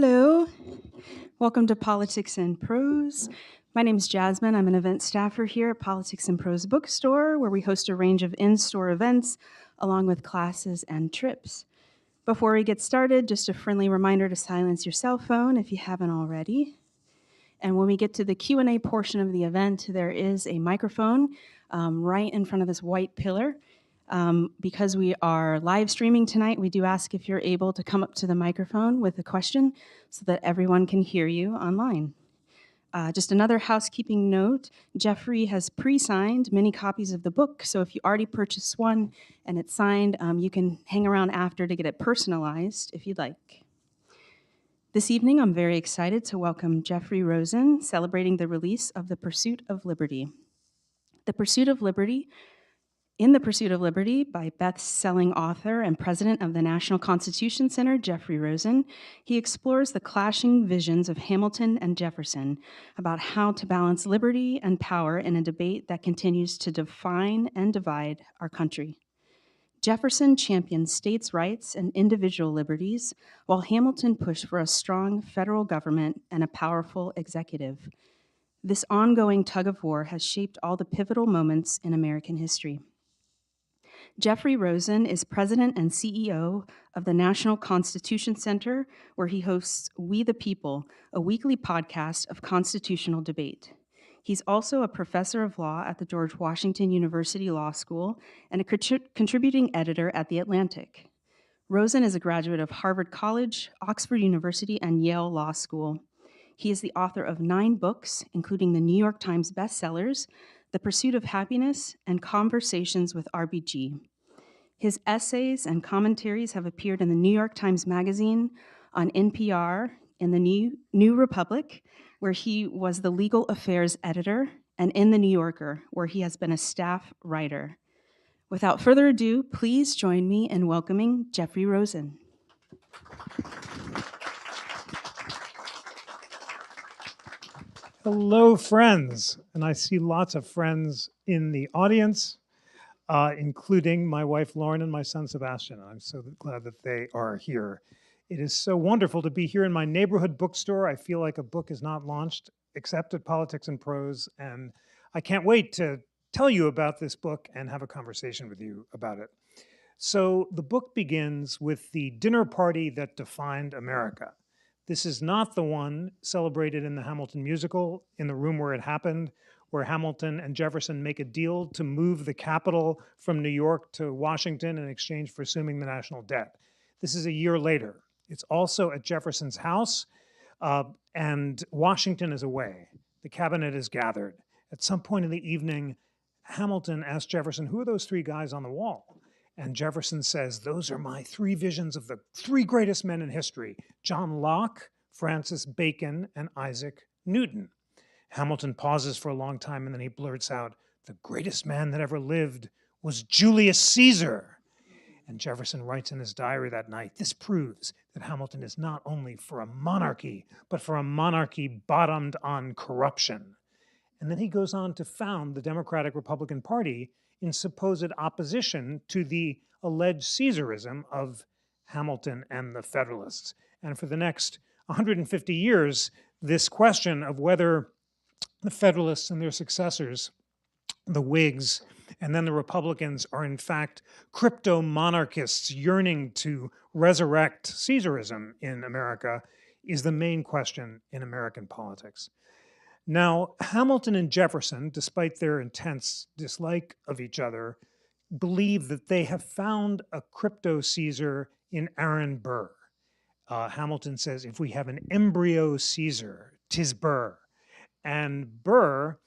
Hello, welcome to Politics and Prose. My name is Jasmine. I'm an event staffer here at Politics and Prose bookstore, where we host a range of in-store events along with classes and trips. Before we get started, just a friendly reminder to silence your cell phone if you haven't already. And when we get to the Q&A portion of the event, there is a microphone right in front of this white pillar. Because we are live streaming tonight, we do ask if you're able to come up to the microphone with a question so that everyone can hear you online. Just another housekeeping note, Jeffrey has pre-signed many copies of the book, so if you already purchased one and it's signed, you can hang around after to get it personalized if you'd like. This evening, I'm very excited to welcome Jeffrey Rosen, celebrating the release of The Pursuit of Liberty. In the Pursuit of Liberty by best-selling author and president of the National Constitution Center, Jeffrey Rosen, he explores the clashing visions of Hamilton and Jefferson about how to balance liberty and power in a debate that continues to define and divide our country. Jefferson championed states' rights and individual liberties, while Hamilton pushed for a strong federal government and a powerful executive. This ongoing tug-of-war has shaped all the pivotal moments in American history. Jeffrey Rosen is president and CEO of the National Constitution Center, where he hosts We the People, a weekly podcast of constitutional debate. He's also a professor of law at the George Washington University Law School and a contributing editor at The Atlantic. Rosen is a graduate of Harvard College, Oxford University, and Yale Law School. He is the author of 9 books, including the New York Times bestsellers, The Pursuit of Happiness, and Conversations with RBG. His essays and commentaries have appeared in the New York Times Magazine, on NPR, in the New Republic, where he was the legal affairs editor, and in the New Yorker, where he has been a staff writer. Without further ado, please join me in welcoming Jeffrey Rosen. Hello, friends, and I see lots of friends in the audience, including my wife Lauren and my son Sebastian. I'm so glad that they are here. It is so wonderful to be here in my neighborhood bookstore. I feel like a book is not launched except at Politics and Prose, and I can't wait to tell you about this book and have a conversation with you about it. So the book begins with the dinner party that defined America. This is not the one celebrated in the Hamilton musical, in the room where it happened, where Hamilton and Jefferson make a deal to move the capital from New York to Washington in exchange for assuming the national debt. This is a year later. It's also at Jefferson's house, and Washington is away. The cabinet is gathered. At some point in the evening, Hamilton asks Jefferson, "Who are those 3 guys on the wall?" And Jefferson says, "Those are my 3 visions of the 3 greatest men in history, John Locke, Francis Bacon, and Isaac Newton." Hamilton pauses for a long time, and then he blurts out, "The greatest man that ever lived was Julius Caesar." And Jefferson writes in his diary that night, "This proves that Hamilton is not only for a monarchy, but for a monarchy bottomed on corruption." And then he goes on to found the Democratic Republican Party in supposed opposition to the alleged Caesarism of Hamilton and the Federalists. And for the next 150 years, this question of whether the Federalists and their successors, the Whigs, and then the Republicans, are in fact crypto-monarchists yearning to resurrect Caesarism in America is the main question in American politics. Now, Hamilton and Jefferson, despite their intense dislike of each other, believe that they have found a crypto-Caesar in Aaron Burr. Hamilton says, "If we have an embryo Caesar, 'tis Burr." And Burr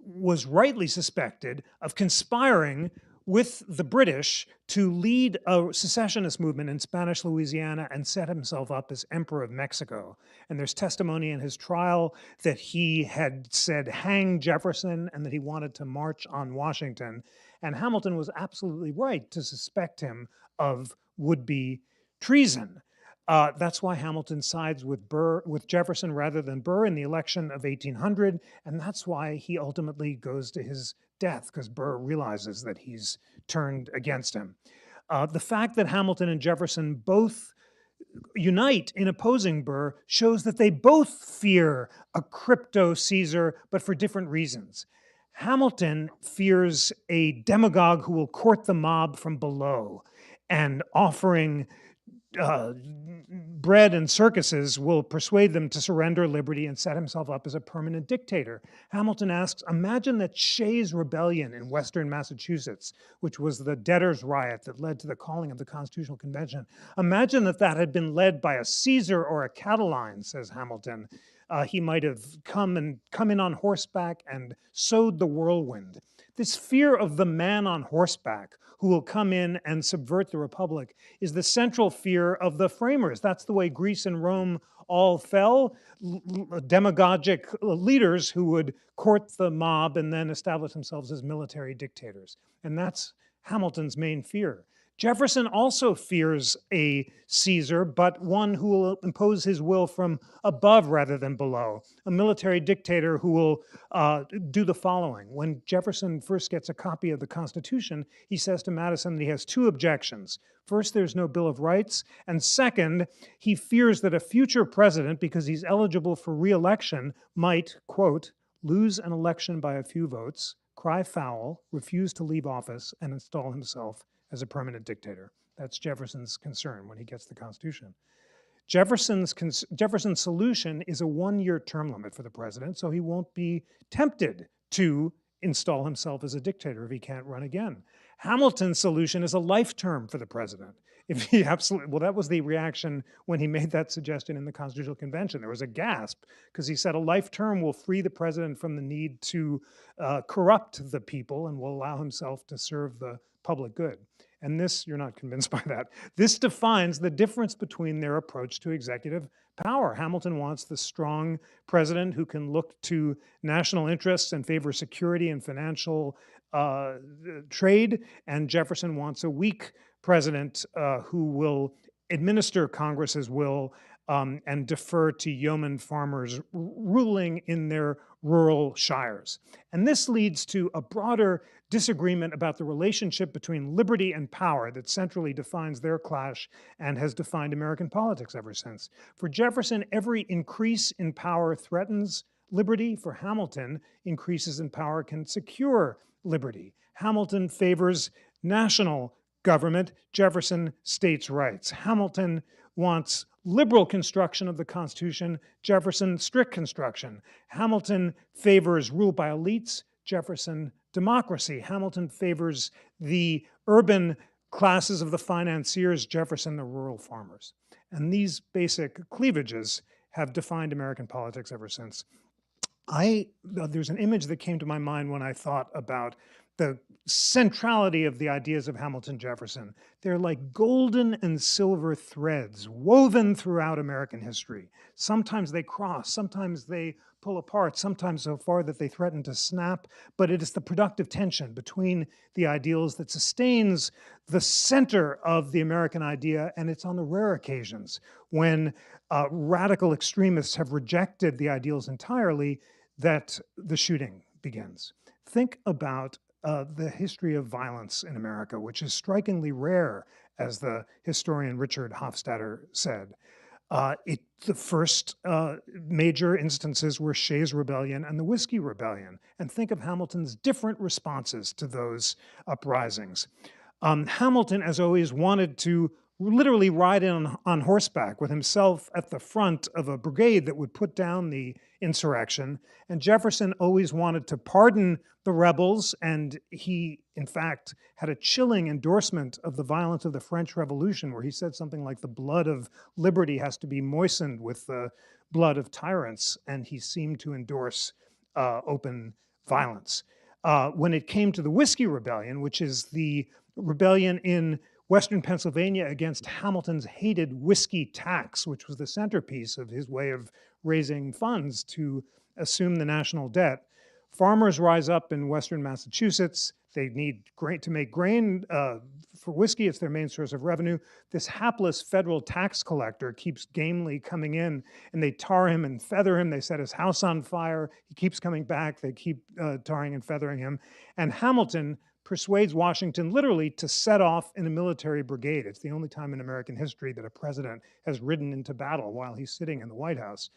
was rightly suspected of conspiring with the British to lead a secessionist movement in Spanish Louisiana and set himself up as Emperor of Mexico. And there's testimony in his trial that he had said, "Hang Jefferson," and that he wanted to march on Washington. And Hamilton was absolutely right to suspect him of would-be treason. That's why Hamilton sides with Jefferson rather than Burr in the election of 1800, and that's why he ultimately goes to his death, because Burr realizes that he's turned against him. The fact that Hamilton and Jefferson both unite in opposing Burr shows that they both fear a crypto Caesar, but for different reasons. Hamilton fears a demagogue who will court the mob from below, and offering bread and circuses will persuade them to surrender liberty and set himself up as a permanent dictator. Hamilton asks, imagine that Shays' Rebellion in Western Massachusetts, which was the debtors' riot that led to the calling of the Constitutional Convention. Imagine that that had been led by a Caesar or a Catiline, says Hamilton. He might have come in on horseback and sowed the whirlwind. This fear of the man on horseback who will come in and subvert the republic is the central fear of the framers. That's the way Greece and Rome all fell. Demagogic leaders who would court the mob and then establish themselves as military dictators. And that's Hamilton's main fear. Jefferson also fears a Caesar, but one who will impose his will from above rather than below, a military dictator who will do the following. When Jefferson first gets a copy of the Constitution, he says to Madison that he has two objections. First, there's no Bill of Rights, and second, he fears that a future president, because he's eligible for re-election, might, quote, lose an election by a few votes, cry foul, refuse to leave office, and install himself as a permanent dictator. That's Jefferson's concern when he gets the Constitution. Jefferson's solution is a one-year term limit for the president, so he won't be tempted to install himself as a dictator if he can't run again. Hamilton's solution is a life term for the president. If he well, that was the reaction when he made that suggestion in the Constitutional Convention. There was a gasp because he said a life term will free the president from the need to corrupt the people and will allow himself to serve the public good. And this, you're not convinced by that. This defines the difference between their approach to executive power. Hamilton wants the strong president who can look to national interests and favor security and financial trade, and Jefferson wants a weak president who will administer Congress's will and defer to yeoman farmers ruling in their rural shires. And this leads to a broader disagreement about the relationship between liberty and power that centrally defines their clash and has defined American politics ever since. For Jefferson, every increase in power threatens liberty. For Hamilton, increases in power can secure liberty. Hamilton favors national government, Jefferson states' rights. Hamilton wants liberal construction of the Constitution, Jefferson strict construction. Hamilton favors rule by elites, Jefferson democracy. Hamilton favors the urban classes of the financiers, Jefferson the rural farmers. And these basic cleavages have defined American politics ever since. There's an image that came to my mind when I thought about the centrality of the ideas of Hamilton Jefferson. They're like golden and silver threads woven throughout American history. Sometimes they cross, sometimes they pull apart, sometimes so far that they threaten to snap, but it is the productive tension between the ideals that sustains the center of the American idea, and it's on the rare occasions when radical extremists have rejected the ideals entirely that the shooting begins. Think about the history of violence in America, which is strikingly rare, as the historian Richard Hofstadter said. The first major instances were Shays' Rebellion and the Whiskey Rebellion. And think of Hamilton's different responses to those uprisings. Hamilton, as always, wanted to literally ride in on horseback with himself at the front of a brigade that would put down the insurrection. And Jefferson always wanted to pardon the rebels, and he, in fact, had a chilling endorsement of the violence of the French Revolution, where he said something like the blood of liberty has to be moistened with the blood of tyrants, and he seemed to endorse open violence. When it came to the Whiskey Rebellion, which is the rebellion in Western Pennsylvania against Hamilton's hated whiskey tax, which was the centerpiece of his way of raising funds to assume the national debt. Farmers rise up in Western Massachusetts. They need grain to make grain for whiskey. It's their main source of revenue. This hapless federal tax collector keeps gamely coming in, and they tar him and feather him. They set his house on fire. He keeps coming back. They keep tarring and feathering him. And Hamilton persuades Washington literally to set off in a military brigade. It's the only time in American history that a president has ridden into battle while he's sitting in the White House.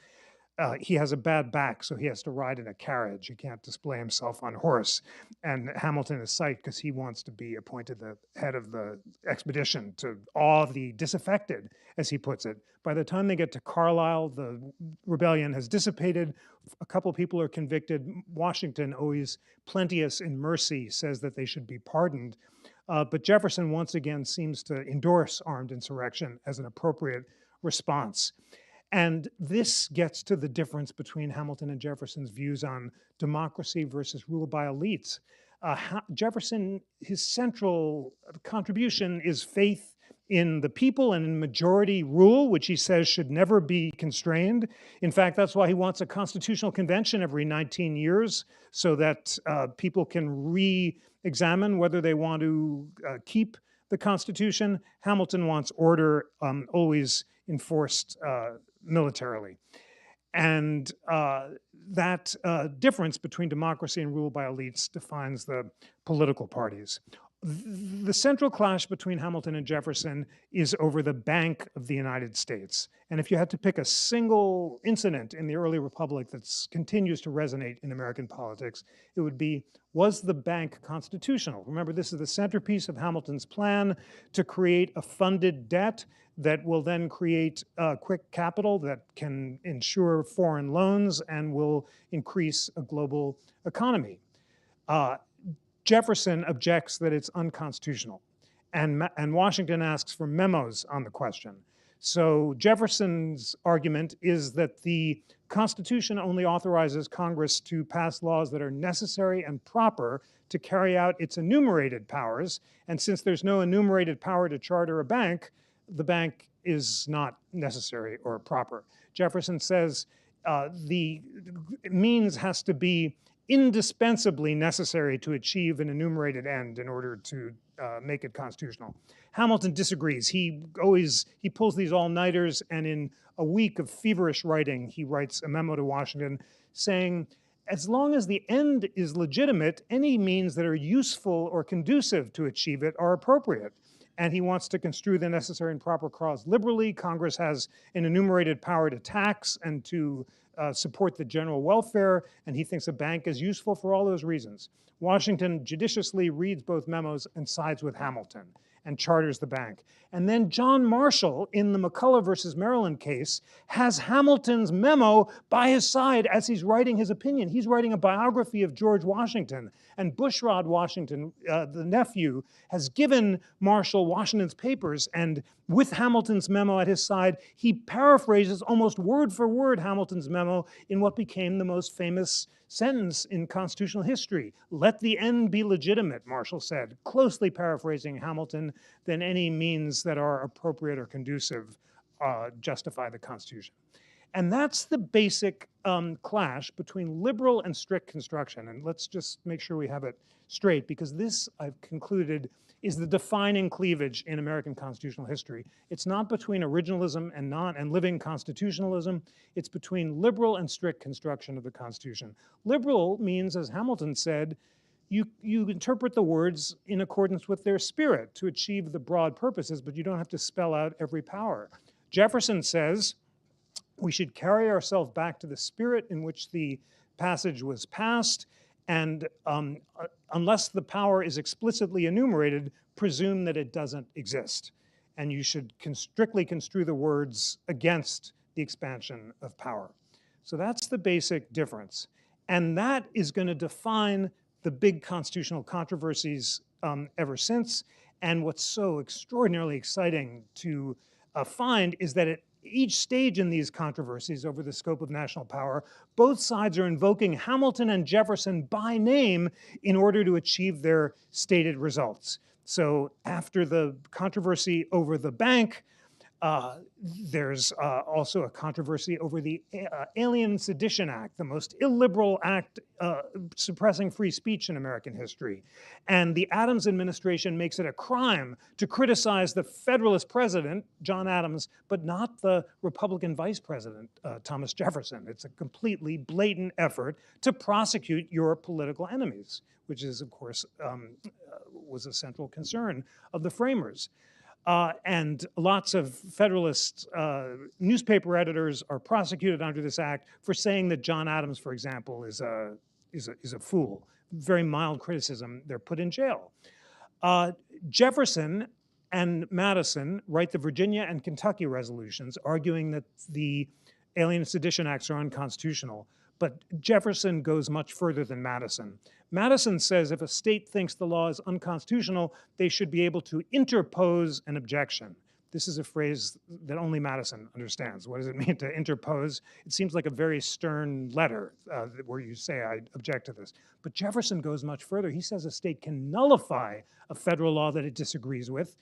He has a bad back, so he has to ride in a carriage. He can't display himself on horse. And Hamilton is psyched because he wants to be appointed the head of the expedition to awe the disaffected, as he puts it. By the time they get to Carlisle, the rebellion has dissipated. A couple people are convicted. Washington, always plenteous in mercy, says that they should be pardoned. But Jefferson once again seems to endorse armed insurrection as an appropriate response. And this gets to the difference between Hamilton and Jefferson's views on democracy versus rule by elites. Jefferson, his central contribution is faith in the people and in majority rule, which he says should never be constrained. In fact, that's why he wants a constitutional convention every 19 years so that people can re-examine whether they want to keep the Constitution. Hamilton wants order always enforced militarily. And that difference between democracy and rule by elites defines the political parties. The central clash between Hamilton and Jefferson is over the Bank of the United States. And if you had to pick a single incident in the early republic that continues to resonate in American politics, it would be, was the bank constitutional? Remember, this is the centerpiece of Hamilton's plan to create a funded debt that will then create quick capital that can ensure foreign loans and will increase a global economy. Jefferson objects that it's unconstitutional, and Washington asks for memos on the question. So Jefferson's argument is that the Constitution only authorizes Congress to pass laws that are necessary and proper to carry out its enumerated powers, and since there's no enumerated power to charter a bank, the bank is not necessary or proper. Jefferson says the means has to be indispensably necessary to achieve an enumerated end in order to make it constitutional. Hamilton disagrees. He pulls these all-nighters, and in a week of feverish writing, he writes a memo to Washington saying, as long as the end is legitimate, any means that are useful or conducive to achieve it are appropriate. And he wants to construe the necessary and proper clause liberally. Congress has an enumerated power to tax and to support the general welfare, and he thinks a bank is useful for all those reasons. Washington judiciously reads both memos and sides with Hamilton and charters the bank. And then John Marshall, in the McCulloch versus Maryland case, has Hamilton's memo by his side as he's writing his opinion. He's writing a biography of George Washington, and Bushrod Washington, the nephew, has given Marshall Washington's papers, and with Hamilton's memo at his side, he paraphrases almost word for word Hamilton's memo in what became the most famous sentence in constitutional history. Let the end be legitimate, Marshall said, closely paraphrasing Hamilton, than any means that are appropriate or conducive justify the Constitution. And that's the basic clash between liberal and strict construction. And let's just make sure we have it straight, because this, I've concluded, is the defining cleavage in American constitutional history. It's not between originalism and living constitutionalism. It's between liberal and strict construction of the Constitution. Liberal means, as Hamilton said, you interpret the words in accordance with their spirit to achieve the broad purposes, but you don't have to spell out every power. Jefferson says we should carry ourselves back to the spirit in which the passage was passed, and unless the power is explicitly enumerated, presume that it doesn't exist. And you should strictly construe the words against the expansion of power. So that's the basic difference. And that is going to define the big constitutional controversies ever since. And what's so extraordinarily exciting to find is that at each stage in these controversies over the scope of national power, both sides are invoking Hamilton and Jefferson by name in order to achieve their stated results. So after the controversy over the bank, There's also a controversy over the Alien and Sedition Act, the most illiberal act suppressing free speech in American history. And the Adams administration makes it a crime to criticize the Federalist president, John Adams, but not the Republican vice president, Thomas Jefferson. It's a completely blatant effort to prosecute your political enemies, which is, of course, was a central concern of the framers. And lots of Federalist newspaper editors are prosecuted under this act for saying that John Adams, for example, is a fool. Very mild criticism. They're put in jail. Jefferson and Madison write the Virginia and Kentucky resolutions, arguing that the Alien and Sedition Acts are unconstitutional. But Jefferson goes much further than Madison. Madison says if a state thinks the law is unconstitutional, they should be able to interpose an objection. This is a phrase that only Madison understands. What does it mean to interpose? It seems like a very stern letter where you say, I object to this. But Jefferson goes much further. He says a state can nullify a federal law that it disagrees with.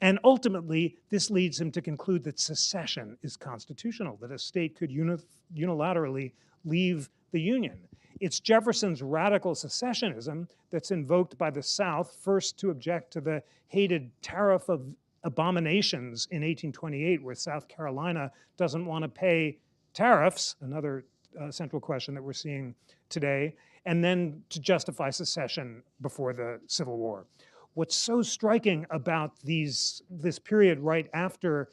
And ultimately, this leads him to conclude that secession is constitutional, that a state could unilaterally leave the Union. It's Jefferson's radical secessionism that's invoked by the South, first to object to the hated tariff of abominations in 1828, where South Carolina doesn't want to pay tariffs, another central question that we're seeing today, and then to justify secession before the Civil War. What's so striking about this period right after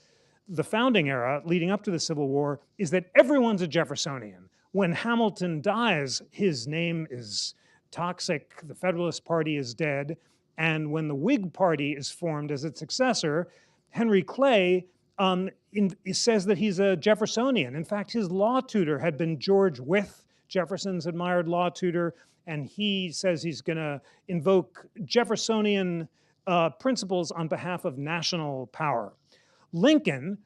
the founding era, leading up to the Civil War, is that everyone's a Jeffersonian. When Hamilton dies, his name is toxic, the Federalist Party is dead, and when the Whig Party is formed as its successor, Henry Clay says that he's a Jeffersonian. In fact, his law tutor had been George Wythe, Jefferson's admired law tutor, and he says he's going to invoke Jeffersonian principles on behalf of national power. Lincoln,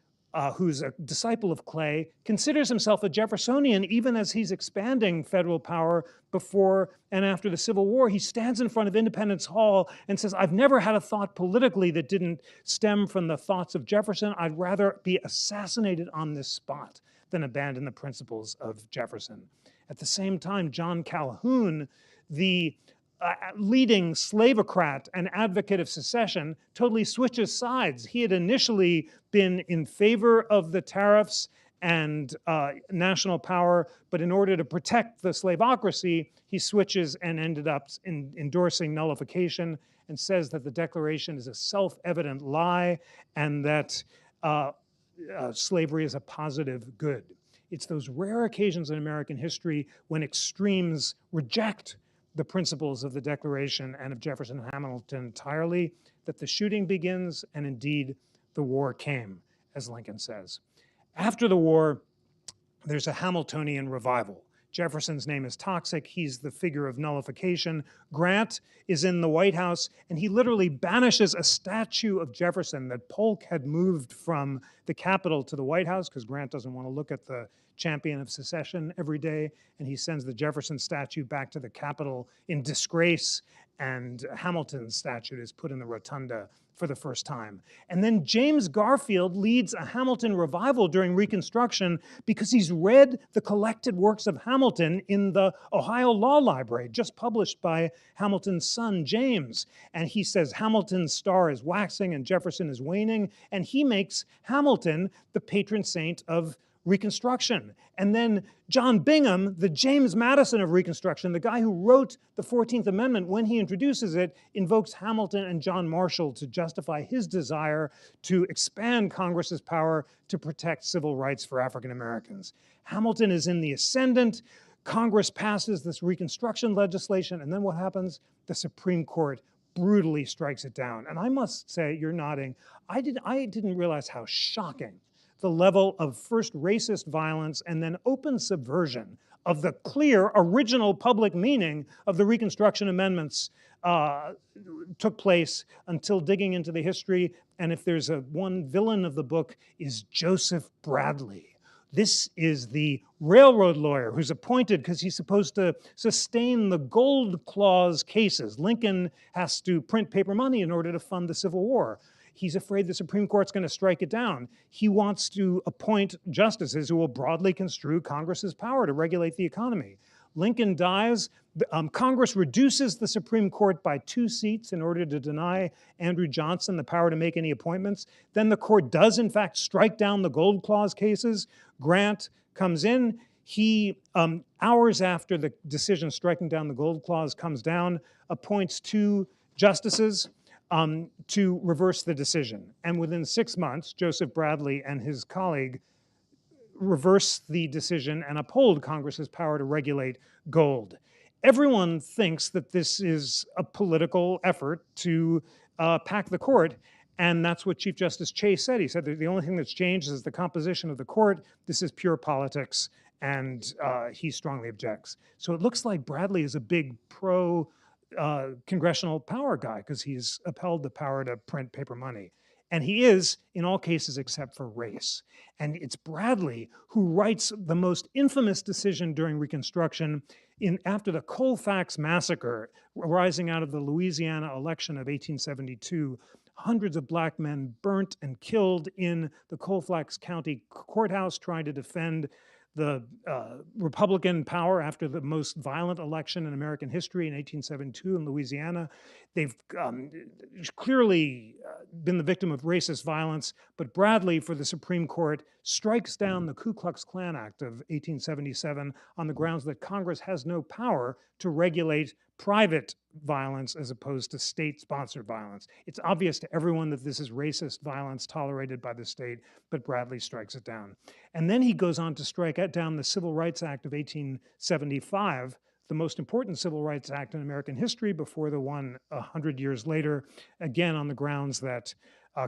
who's a disciple of Clay, considers himself a Jeffersonian even as he's expanding federal power before and after the Civil War. He stands in front of Independence Hall and says, I've never had a thought politically that didn't stem from the thoughts of Jefferson. I'd rather be assassinated on this spot than abandon the principles of Jefferson. At the same time, John Calhoun, the leading slaveocrat and advocate of secession, totally switches sides. He had initially been in favor of the tariffs and national power, but in order to protect the slaveocracy, he switches and ended up endorsing nullification and says that the Declaration is a self-evident lie and that slavery is a positive good. It's those rare occasions in American history when extremes reject the principles of the Declaration and of Jefferson and Hamilton entirely, that the shooting begins, and indeed the war came, as Lincoln says. After the war, there's a Hamiltonian revival. Jefferson's name is toxic. He's the figure of nullification. Grant is in the White House, and he literally banishes a statue of Jefferson that Polk had moved from the Capitol to the White House because Grant doesn't want to look at the champion of secession every day, and he sends the Jefferson statue back to the Capitol in disgrace, and Hamilton's statue is put in the rotunda for the first time. And then James Garfield leads a Hamilton revival during Reconstruction because he's read the collected works of Hamilton in the Ohio Law Library, just published by Hamilton's son, James. And he says Hamilton's star is waxing and Jefferson is waning, and he makes Hamilton the patron saint of Reconstruction. And then John Bingham, the James Madison of Reconstruction, the guy who wrote the 14th Amendment, when he introduces it, invokes Hamilton and John Marshall to justify his desire to expand Congress's power to protect civil rights for African Americans. Hamilton is in the ascendant. Congress passes this Reconstruction legislation, and then what happens? The Supreme Court brutally strikes it down. And I must say, you're nodding, I didn't realize how shocking the level of first racist violence and then open subversion of the clear original public meaning of the Reconstruction Amendments took place until digging into the history. And if there's one villain of the book is Joseph Bradley. This is the railroad lawyer who's appointed because he's supposed to sustain the Gold Clause cases. Lincoln has to print paper money in order to fund the Civil War. He's afraid the Supreme Court's going to strike it down. He wants to appoint justices who will broadly construe Congress's power to regulate the economy. Lincoln dies. Congress reduces the Supreme Court by 2 seats in order to deny Andrew Johnson the power to make any appointments. Then the court does, in fact, strike down the Gold Clause cases. Grant comes in. He, hours after the decision striking down the Gold Clause comes down, appoints 2 justices to reverse the decision. And within 6 months, Joseph Bradley and his colleague reverse the decision and uphold Congress's power to regulate gold. Everyone thinks that this is a political effort to pack the court, and that's what Chief Justice Chase said. He said that the only thing that's changed is the composition of the court. This is pure politics, and he strongly objects. So it looks like Bradley is a big congressional power guy because he's upheld the power to print paper money. And he is in all cases except for race. And it's Bradley who writes the most infamous decision during Reconstruction after the Colfax massacre arising out of the Louisiana election of 1872. Hundreds of black men burnt and killed in the Colfax County courthouse trying to defend the Republican power after the most violent election in American history in 1872 in Louisiana. They've clearly been the victim of racist violence, but Bradley for the Supreme Court strikes down the Ku Klux Klan Act of 1877 on the grounds that Congress has no power to regulate private violence as opposed to state-sponsored violence. It's obvious to everyone that this is racist violence tolerated by the state, but Bradley strikes it down. And then he goes on to strike down the Civil Rights Act of 1875, the most important civil rights act in American history before the one 100 years later, again on the grounds that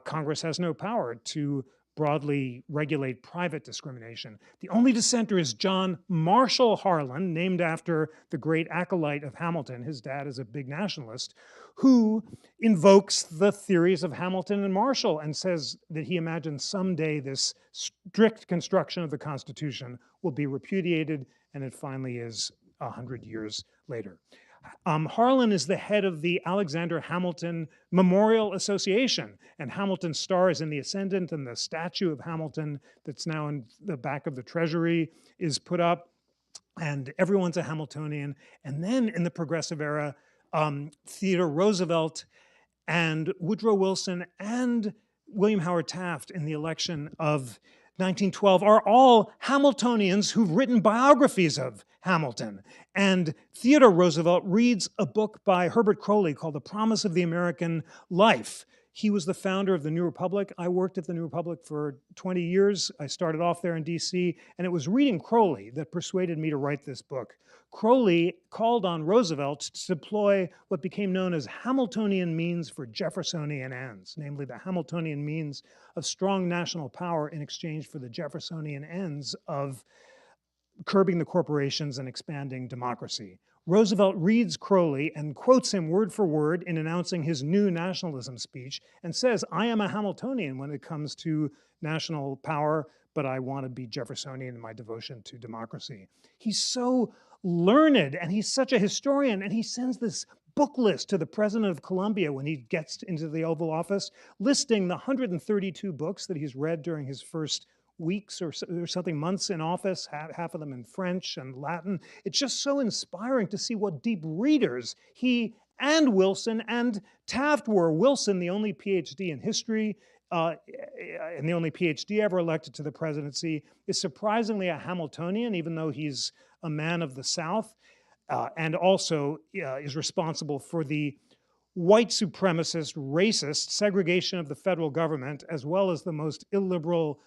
Congress has no power to broadly regulate private discrimination. The only dissenter is John Marshall Harlan, named after the great acolyte of Hamilton. His dad is a big nationalist, who invokes the theories of Hamilton and Marshall and says that he imagines someday this strict construction of the Constitution will be repudiated, and it finally is 100 years later. Harlan is the head of the Alexander Hamilton Memorial Association, and Hamilton stars in The Ascendant, and the statue of Hamilton that's now in the back of the Treasury is put up, and everyone's a Hamiltonian. And then in the Progressive era, Theodore Roosevelt and Woodrow Wilson and William Howard Taft in the election of 1912 are all Hamiltonians who've written biographies of Hamilton. And Theodore Roosevelt reads a book by Herbert Croly called The Promise of the American Life. He was the founder of the New Republic. I worked at the New Republic for 20 years. I started off there in DC, and it was reading Croly that persuaded me to write this book. Croly called on Roosevelt to deploy what became known as Hamiltonian means for Jeffersonian ends, namely the Hamiltonian means of strong national power in exchange for the Jeffersonian ends of curbing the corporations and expanding democracy. Roosevelt reads Croly and quotes him word for word in announcing his new nationalism speech and says, I am a Hamiltonian when it comes to national power, but I want to be Jeffersonian in my devotion to democracy. He's so learned, and he's such a historian, and he sends this book list to the president of Columbia when he gets into the Oval Office, listing the 132 books that he's read during his first weeks or something, months in office, half of them in French and Latin. It's just so inspiring to see what deep readers he and Wilson and Taft were. Wilson, the only PhD in history, and the only PhD ever elected to the presidency, is surprisingly a Hamiltonian, even though he's a man of the South, and also is responsible for the white supremacist, racist segregation of the federal government, as well as the most illiberal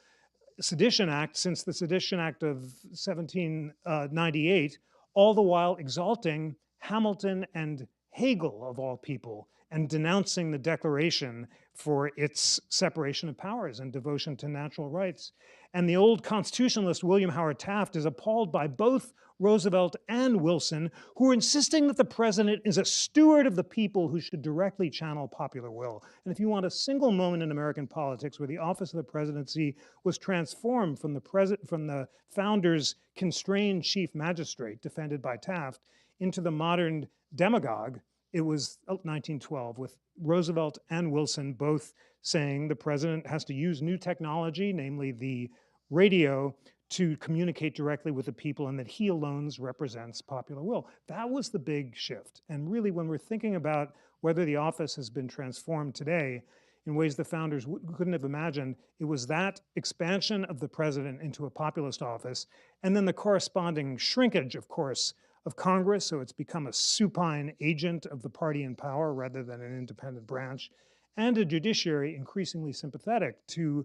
Sedition Act since the Sedition Act of 1798, all the while exalting Hamilton and Hegel, of all people, and denouncing the Declaration for its separation of powers and devotion to natural rights. And the old constitutionalist William Howard Taft is appalled by both Roosevelt and Wilson, who are insisting that the president is a steward of the people who should directly channel popular will. And if you want a single moment in American politics where the office of the presidency was transformed from the founder's constrained chief magistrate defended by Taft into the modern demagogue, it was 1912 with Roosevelt and Wilson both saying the president has to use new technology, namely the radio, to communicate directly with the people, and that he alone represents popular will. That was the big shift. And really, when we're thinking about whether the office has been transformed today in ways the founders couldn't have imagined, it was that expansion of the president into a populist office, and then the corresponding shrinkage, of course, of Congress, so it's become a supine agent of the party in power rather than an independent branch, and a judiciary increasingly sympathetic to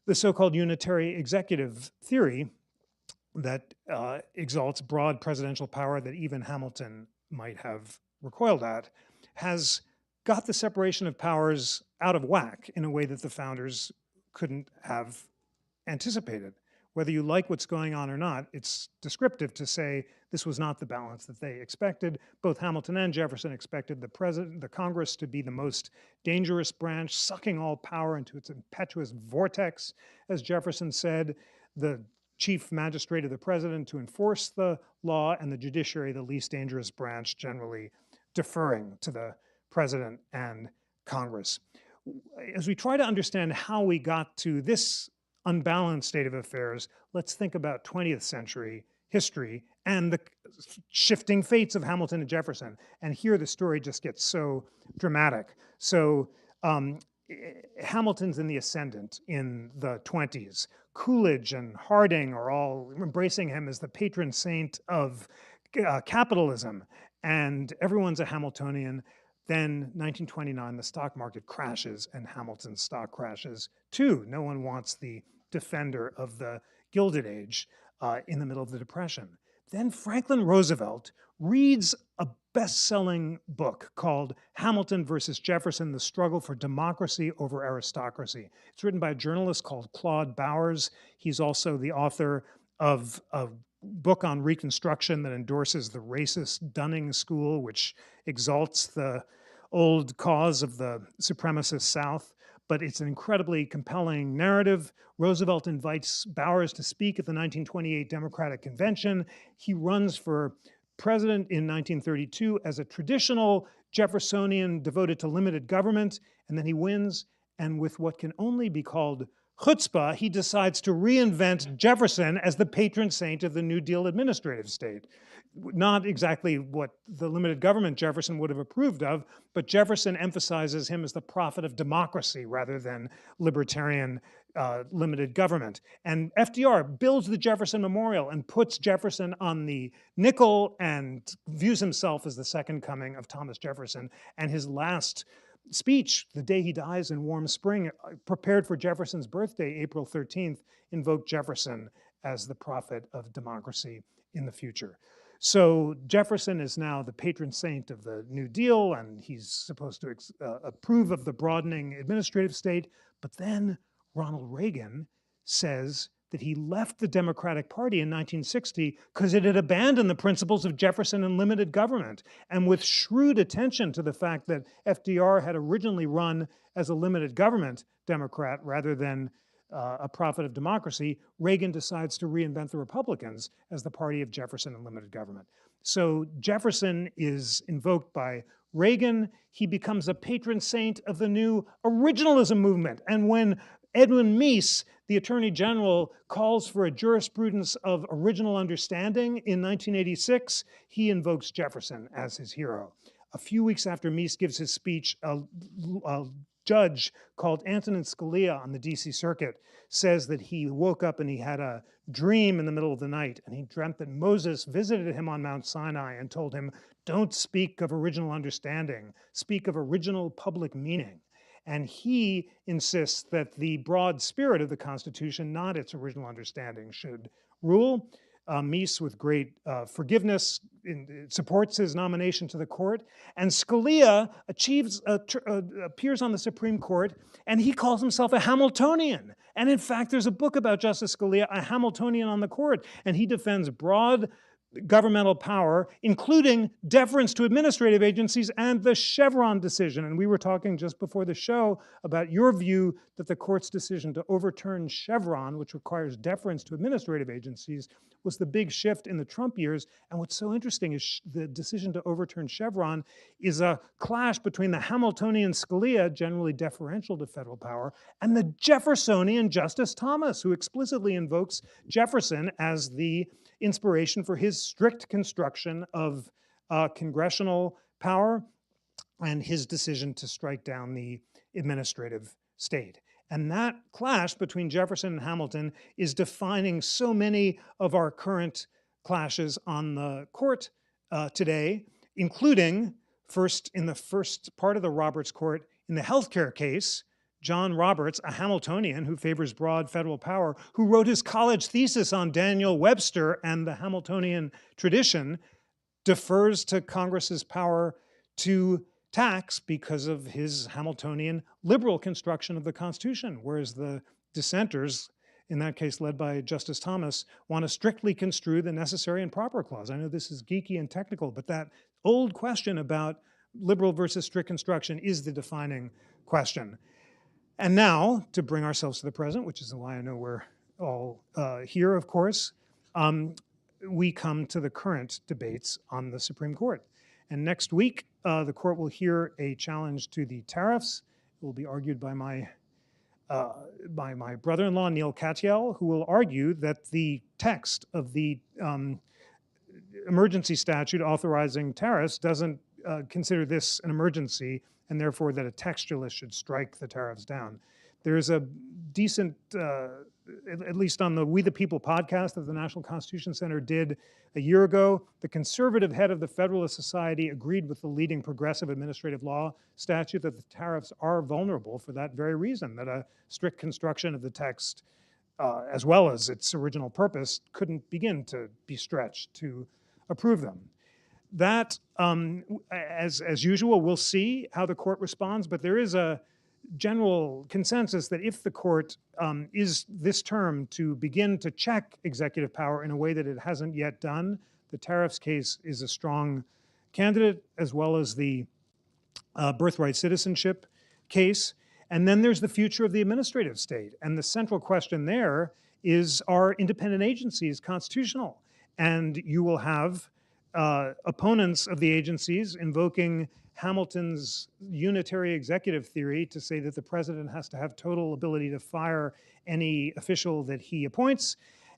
the so-called unitary executive theory that exalts broad presidential power that even Hamilton might have recoiled at, has got the separation of powers out of whack in a way that the founders couldn't have anticipated. Whether you like what's going on or not, it's descriptive to say this was not the balance that they expected. Both Hamilton and Jefferson expected the Congress to be the most dangerous branch, sucking all power into its impetuous vortex, as Jefferson said, the chief magistrate of the president to enforce the law, and the judiciary, the least dangerous branch, generally deferring to the president and Congress. As we try to understand how we got to this unbalanced state of affairs, let's think about 20th century history and the shifting fates of Hamilton and Jefferson. And here the story just gets so dramatic. So Hamilton's in the ascendant in the 20s. Coolidge and Harding are all embracing him as the patron saint of capitalism, and everyone's a Hamiltonian. Then 1929, the stock market crashes and Hamilton's stock crashes too. No one wants the defender of the Gilded Age in the middle of the Depression. Then Franklin Roosevelt reads a best-selling book called Hamilton versus Jefferson, The Struggle for Democracy Over Aristocracy. It's written by a journalist called Claude Bowers. He's also the author of a book on Reconstruction that endorses the racist Dunning School, which exalts the old cause of the supremacist South. But it's an incredibly compelling narrative. Roosevelt invites Bowers to speak at the 1928 Democratic Convention. He runs for president in 1932 as a traditional Jeffersonian devoted to limited government, and then he wins, and with what can only be called chutzpah, he decides to reinvent Jefferson as the patron saint of the New Deal administrative state. Not exactly what the limited government Jefferson would have approved of, but Jefferson emphasizes him as the prophet of democracy rather than libertarian limited government. And FDR builds the Jefferson Memorial and puts Jefferson on the nickel and views himself as the second coming of Thomas Jefferson. And his last speech, the day he dies in Warm Spring, prepared for Jefferson's birthday, April 13th, invoked Jefferson as the prophet of democracy in the future. So Jefferson is now the patron saint of the New Deal, and he's supposed to approve of the broadening administrative state. But then Ronald Reagan says that he left the Democratic Party in 1960 because it had abandoned the principles of Jefferson and limited government. And with shrewd attention to the fact that FDR had originally run as a limited government Democrat rather than a prophet of democracy, Reagan decides to reinvent the Republicans as the party of Jefferson and limited government. So Jefferson is invoked by Reagan. He becomes a patron saint of the new originalism movement. And when Edwin Meese, the Attorney General, calls for a jurisprudence of original understanding in 1986, he invokes Jefferson as his hero. A few weeks after Meese gives his speech, a judge called Antonin Scalia on the DC Circuit says that he woke up and he had a dream in the middle of the night, and he dreamt that Moses visited him on Mount Sinai and told him, "Don't speak of original understanding, speak of original public meaning." And he insists that the broad spirit of the Constitution, not its original understanding, should rule. Meese, with great forgiveness, supports his nomination to the court. And Scalia appears on the Supreme Court, and he calls himself a Hamiltonian. And in fact, there's a book about Justice Scalia, A Hamiltonian on the Court, and he defends broad governmental power, including deference to administrative agencies and the Chevron decision. And we were talking just before the show about your view that the court's decision to overturn Chevron, which requires deference to administrative agencies, was the big shift in the Trump years. And what's so interesting is the decision to overturn Chevron is a clash between the Hamiltonian Scalia, generally deferential to federal power, and the Jeffersonian Justice Thomas, who explicitly invokes Jefferson as the inspiration for his strict construction of congressional power and his decision to strike down the administrative state. And that clash between Jefferson and Hamilton is defining so many of our current clashes on the court today, including in the first part of the Roberts Court in the healthcare case. John Roberts, a Hamiltonian who favors broad federal power, who wrote his college thesis on Daniel Webster and the Hamiltonian tradition, defers to Congress's power to tax because of his Hamiltonian liberal construction of the Constitution, whereas the dissenters, in that case led by Justice Thomas, want to strictly construe the necessary and proper clause. I know this is geeky and technical, but that old question about liberal versus strict construction is the defining question. And now, to bring ourselves to the present, which is why I know we're all here, of course, we come to the current debates on the Supreme Court. And next week, the court will hear a challenge to the tariffs. It will be argued by my brother-in-law, Neil Katyal, who will argue that the text of the emergency statute authorizing tariffs doesn't consider this an emergency, and therefore that a textualist should strike the tariffs down. There's a decent, at least on the We the People podcast that the National Constitution Center did a year ago, the conservative head of the Federalist Society agreed with the leading progressive administrative law statute that the tariffs are vulnerable for that very reason, that a strict construction of the text, as well as its original purpose, couldn't begin to be stretched to approve them. That, as usual, we'll see how the court responds, but there is a general consensus that if the court is this term to begin to check executive power in a way that it hasn't yet done, the tariffs case is a strong candidate, as well as the birthright citizenship case. And then there's the future of the administrative state. And the central question there is, are independent agencies constitutional? And you will have opponents of the agencies invoking Hamilton's unitary executive theory to say that the president has to have total ability to fire any official that he appoints,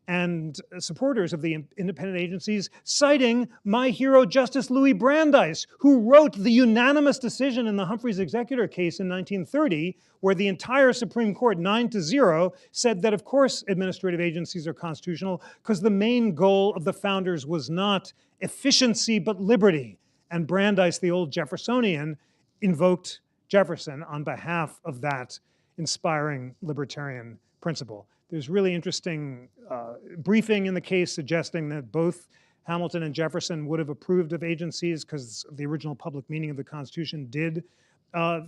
and supporters of the independent agencies citing my hero, Justice Louis Brandeis, who wrote the unanimous decision in the Humphreys Executor case in 1930, where the entire Supreme Court, 9-0, said that, of course, administrative agencies are constitutional because the main goal of the founders was not efficiency but liberty. And Brandeis, the old Jeffersonian, invoked Jefferson on behalf of that inspiring libertarian principle. There's really interesting briefing in the case suggesting that both Hamilton and Jefferson would have approved of agencies because the original public meaning of the Constitution did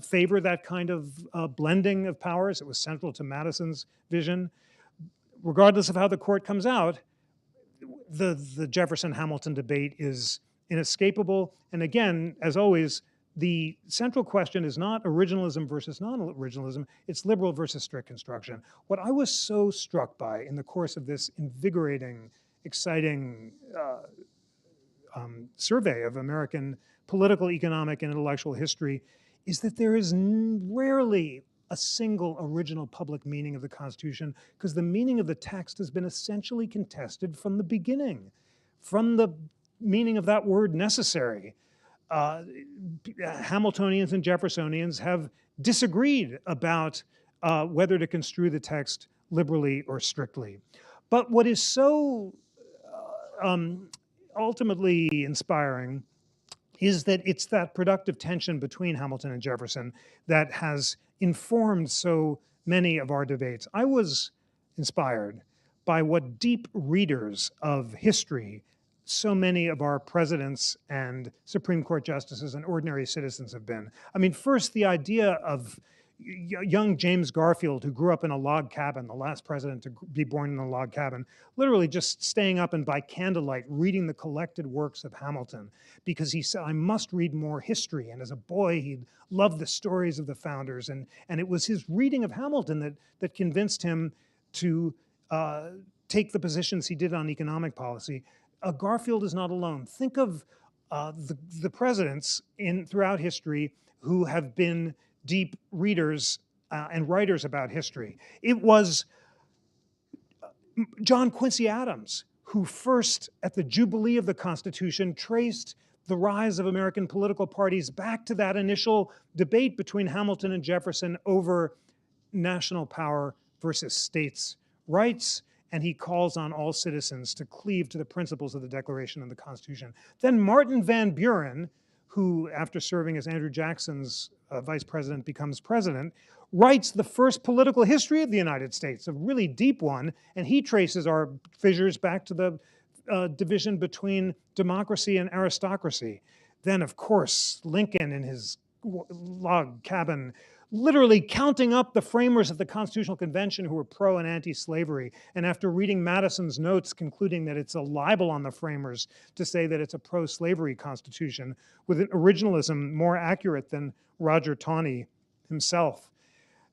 favor that kind of blending of powers. It was central to Madison's vision. Regardless of how the court comes out, the Jefferson-Hamilton debate is inescapable. And again, as always, the central question is not originalism versus non-originalism, it's liberal versus strict construction. What I was so struck by in the course of this invigorating, exciting survey of American political, economic, and intellectual history is that there is rarely a single original public meaning of the Constitution, because the meaning of the text has been essentially contested from the beginning, from the meaning of that word necessary. Hamiltonians and Jeffersonians have disagreed about whether to construe the text liberally or strictly. But what is so ultimately inspiring is that it's that productive tension between Hamilton and Jefferson that has informed so many of our debates. I was inspired by what deep readers of history so many of our presidents and Supreme Court justices and ordinary citizens have been. I mean, first, the idea of young James Garfield, who grew up in a log cabin, the last president to be born in a log cabin, literally just staying up and by candlelight reading the collected works of Hamilton because he said, I must read more history. And as a boy, he loved the stories of the founders. And it was his reading of Hamilton that convinced him to take the positions he did on economic policy. Garfield is not alone. Think of the presidents throughout history who have been deep readers and writers about history. It was John Quincy Adams who first, at the Jubilee of the Constitution, traced the rise of American political parties back to that initial debate between Hamilton and Jefferson over national power versus states' rights. And he calls on all citizens to cleave to the principles of the Declaration and the Constitution. Then Martin Van Buren, who, after serving as Andrew Jackson's vice president, becomes president, writes the first political history of the United States, a really deep one, and he traces our fissures back to the division between democracy and aristocracy. Then, of course, Lincoln in his log cabin, literally counting up the framers of the Constitutional Convention who were pro and anti-slavery, and after reading Madison's notes, concluding that it's a libel on the framers to say that it's a pro-slavery Constitution, with an originalism more accurate than Roger Taney himself.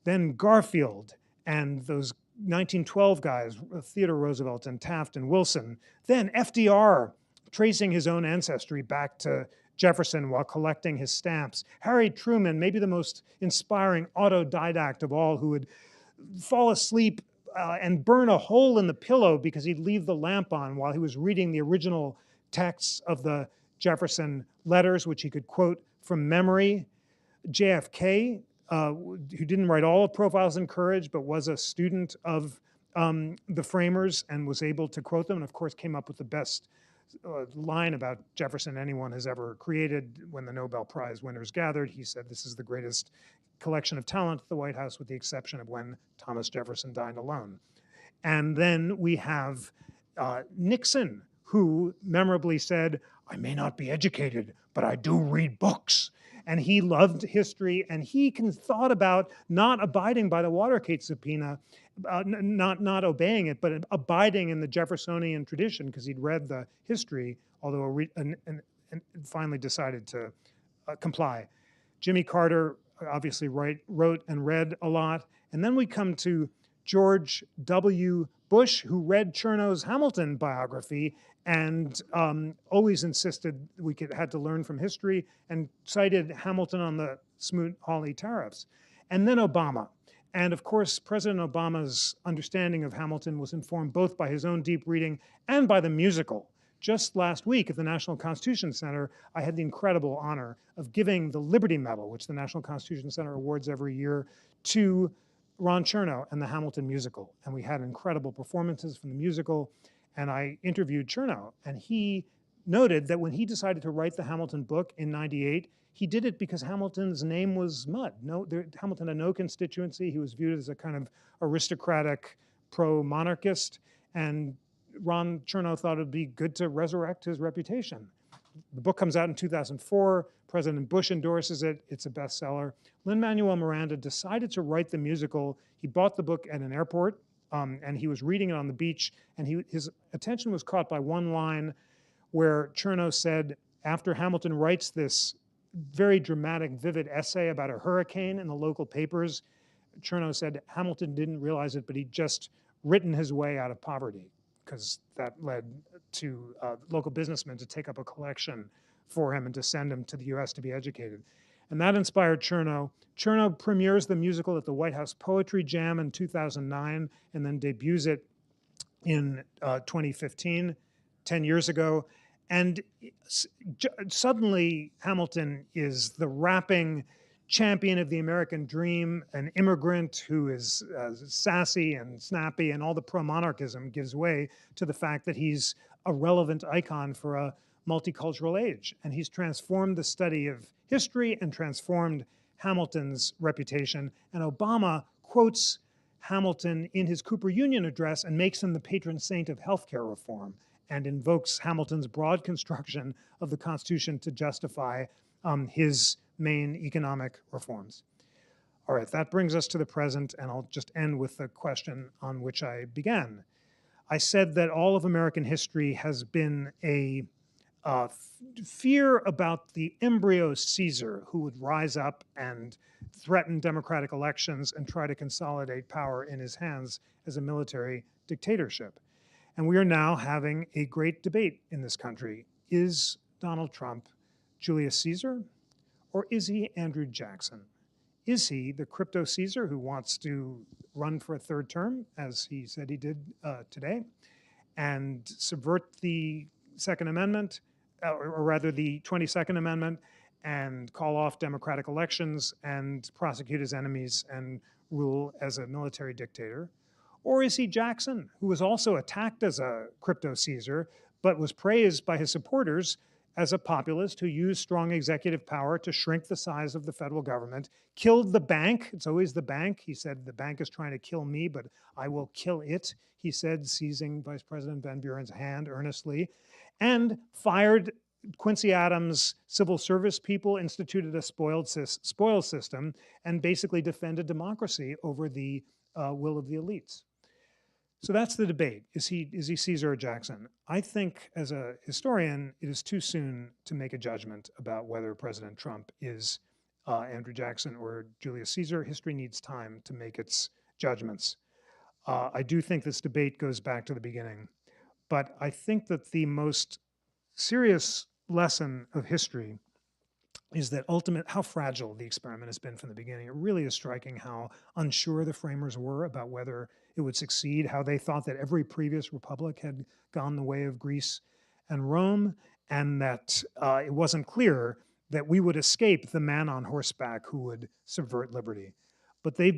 Then Garfield and those 1912 guys, Theodore Roosevelt and Taft and Wilson. Then FDR, tracing his own ancestry back to Jefferson while collecting his stamps. Harry Truman, maybe the most inspiring autodidact of all, who would fall asleep and burn a hole in the pillow because he'd leave the lamp on while he was reading the original texts of the Jefferson letters, which he could quote from memory. JFK, who didn't write all of Profiles in Courage, but was a student of the framers and was able to quote them, and of course came up with the best line about Jefferson anyone has ever created. When the Nobel Prize winners gathered, he said, this is the greatest collection of talent at the White House with the exception of when Thomas Jefferson dined alone. And then we have Nixon, who memorably said, I may not be educated, but I do read books. And he loved history, and he thought about not abiding by the Watergate subpoena, not obeying it, but abiding in the Jeffersonian tradition because he'd read the history, although and finally decided to comply. Jimmy Carter obviously wrote and read a lot. And then we come to George W. Bush, who read Cherno's Hamilton biography and always insisted we had to learn from history and cited Hamilton on the Smoot-Hawley tariffs. And then Obama. And of course, President Obama's understanding of Hamilton was informed both by his own deep reading and by the musical. Just last week at the National Constitution Center, I had the incredible honor of giving the Liberty Medal, which the National Constitution Center awards every year, to Ron Chernow and the Hamilton musical. And we had incredible performances from the musical. And I interviewed Chernow, and he noted that when he decided to write the Hamilton book in '98, he did it because Hamilton's name was mud. Hamilton had no constituency. He was viewed as a kind of aristocratic pro-monarchist, and Ron Chernow thought it'd be good to resurrect his reputation. The book comes out in 2004. President Bush endorses it. It's a bestseller. Lin-Manuel Miranda decided to write the musical. He bought the book at an airport, and he was reading it on the beach, and his attention was caught by one line where Chernow said, after Hamilton writes this very dramatic, vivid essay about a hurricane in the local papers, Chernow said Hamilton didn't realize it, but he'd just written his way out of poverty, because that led to local businessmen to take up a collection for him and to send him to the US to be educated. And that inspired Chernow. Chernow premieres the musical at the White House Poetry Jam in 2009 and then debuts it in 2015, 10 years ago. And suddenly Hamilton is the rapping champion of the American dream, an immigrant who is sassy and snappy, and all the pro-monarchism gives way to the fact that he's a relevant icon for a multicultural age. And he's transformed the study of history and transformed Hamilton's reputation. And Obama quotes Hamilton in his Cooper Union address and makes him the patron saint of healthcare reform, and invokes Hamilton's broad construction of the Constitution to justify his main economic reforms. All right, that brings us to the present, and I'll just end with the question on which I began. I said that all of American history has been a fear about the embryo Caesar who would rise up and threaten democratic elections and try to consolidate power in his hands as a military dictatorship. And we are now having a great debate in this country. Is Donald Trump Julius Caesar, or is he Andrew Jackson? Is he the crypto Caesar who wants to run for a third term, as he said he did today, and subvert the Second Amendment, or rather the 22nd Amendment, and call off democratic elections and prosecute his enemies and rule as a military dictator? Or is he Jackson, who was also attacked as a crypto Caesar, but was praised by his supporters as a populist who used strong executive power to shrink the size of the federal government, killed the bank? It's always the bank. He said, the bank is trying to kill me, but I will kill it, he said, seizing Vice President Van Buren's hand earnestly, and fired Quincy Adams' civil service people, instituted a spoil system, and basically defended democracy over the will of the elites. So that's the debate. Is he Caesar or Jackson? I think as a historian, it is too soon to make a judgment about whether President Trump is Andrew Jackson or Julius Caesar. History needs time to make its judgments. I do think this debate goes back to the beginning, but I think that the most serious lesson of history is that how fragile the experiment has been from the beginning. It really is striking how unsure the framers were about whether it would succeed, how they thought that every previous republic had gone the way of Greece and Rome, and that it wasn't clear that we would escape the man on horseback who would subvert liberty. But they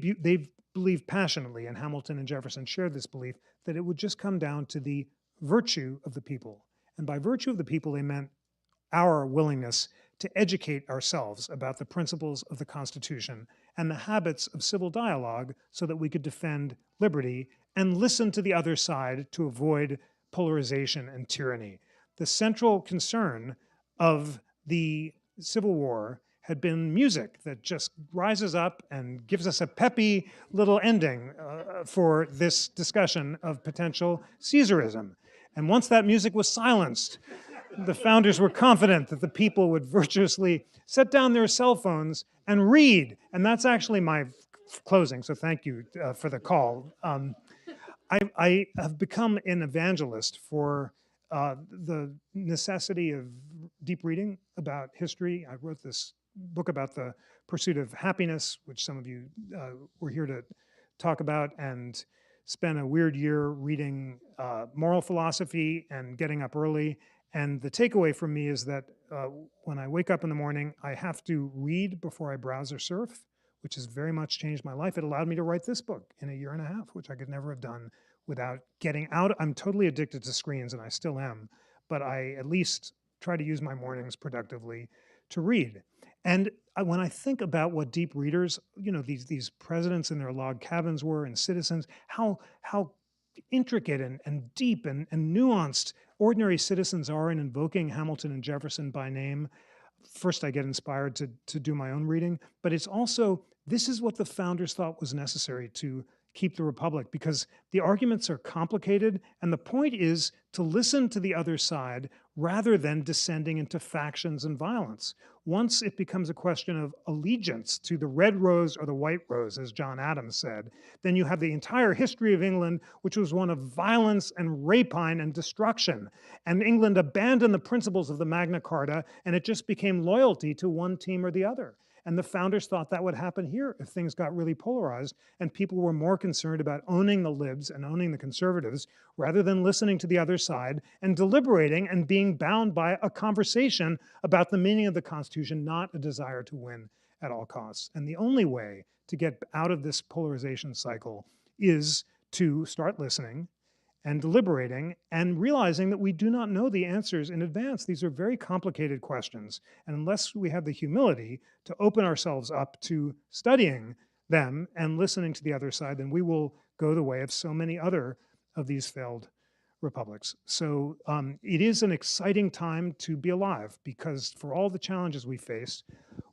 believed passionately, and Hamilton and Jefferson shared this belief, that it would just come down to the virtue of the people. And by virtue of the people, they meant our willingness to educate ourselves about the principles of the Constitution and the habits of civil dialogue so that we could defend liberty and listen to the other side to avoid polarization and tyranny. The central concern of the Civil War had been music that just rises up and gives us a peppy little ending for this discussion of potential Caesarism. And once that music was silenced, the founders were confident that the people would virtuously set down their cell phones and read. And that's actually my closing, so thank you for the call. I have become an evangelist for the necessity of deep reading about history. I wrote this book about the pursuit of happiness, which some of you were here to talk about, and spent a weird year reading moral philosophy and getting up early. And the takeaway from me is that when I wake up in the morning, I have to read before I browse or surf, which has very much changed my life. It allowed me to write this book in a year and a half, which I could never have done without getting out. I'm totally addicted to screens, and I still am, but I at least try to use my mornings productively to read. And when I think about what deep readers, these presidents in their log cabins were, and citizens, how intricate and deep and nuanced ordinary citizens are in invoking Hamilton and Jefferson by name. First, I get inspired to do my own reading, but it's also, this is what the founders thought was necessary to keep the republic, because the arguments are complicated, and the point is to listen to the other side rather than descending into factions and violence. Once it becomes a question of allegiance to the red rose or the white rose, as John Adams said, then you have the entire history of England, which was one of violence and rapine and destruction. And England abandoned the principles of the Magna Carta, and it just became loyalty to one team or the other. And the founders thought that would happen here if things got really polarized and people were more concerned about owning the libs and owning the conservatives rather than listening to the other side and deliberating and being bound by a conversation about the meaning of the Constitution, not a desire to win at all costs. And the only way to get out of this polarization cycle is to start listening and deliberating and realizing that we do not know the answers in advance. These are very complicated questions. And unless we have the humility to open ourselves up to studying them and listening to the other side, then we will go the way of so many other of these failed republics. So it is an exciting time to be alive, because for all the challenges we face,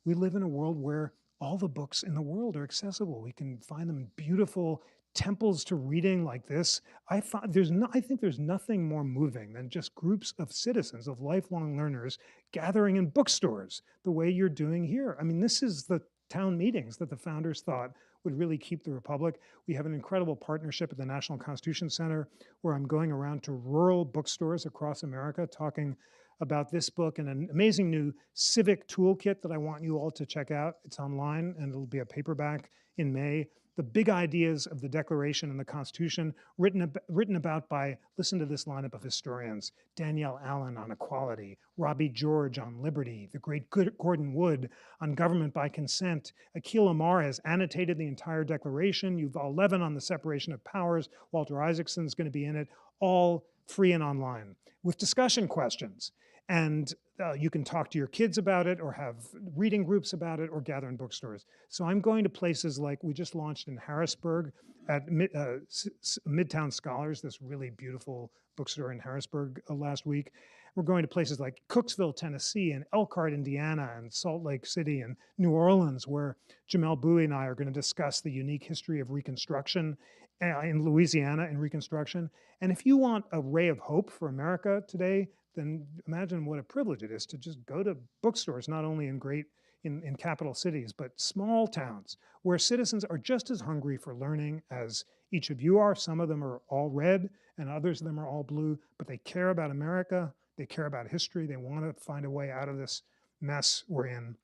we live in a world where all the books in the world are accessible. We can find them in beautiful temples to reading like this. I think there's nothing more moving than just groups of citizens, of lifelong learners, gathering in bookstores the way you're doing here. I mean, this is the town meetings that the founders thought would really keep the republic. We have an incredible partnership at the National Constitution Center where I'm going around to rural bookstores across America talking about this book and an amazing new civic toolkit that I want you all to check out. It's online and it'll be a paperback in May. The big ideas of the Declaration and the Constitution written about by, listen to this lineup of historians: Danielle Allen on equality, Robbie George on liberty, the great Gordon Wood on government by consent, Akhil Amar has annotated the entire Declaration, Yuval Levin on the separation of powers, Walter Isaacson's going to be in it, all free and online with discussion questions. And you can talk to your kids about it or have reading groups about it or gather in bookstores. So I'm going to places like, we just launched in Harrisburg at Midtown Scholars, this really beautiful bookstore in Harrisburg last week. We're going to places like Cooksville, Tennessee, and Elkhart, Indiana, and Salt Lake City, and New Orleans, where Jamel Bowie and I are going to discuss the unique history of Reconstruction in Louisiana and Reconstruction. And if you want a ray of hope for America today, then imagine what a privilege it is to just go to bookstores, not only in capital cities, but small towns where citizens are just as hungry for learning as each of you are. Some of them are all red and others of them are all blue, but they care about America. They care about history. They want to find a way out of this mess we're in.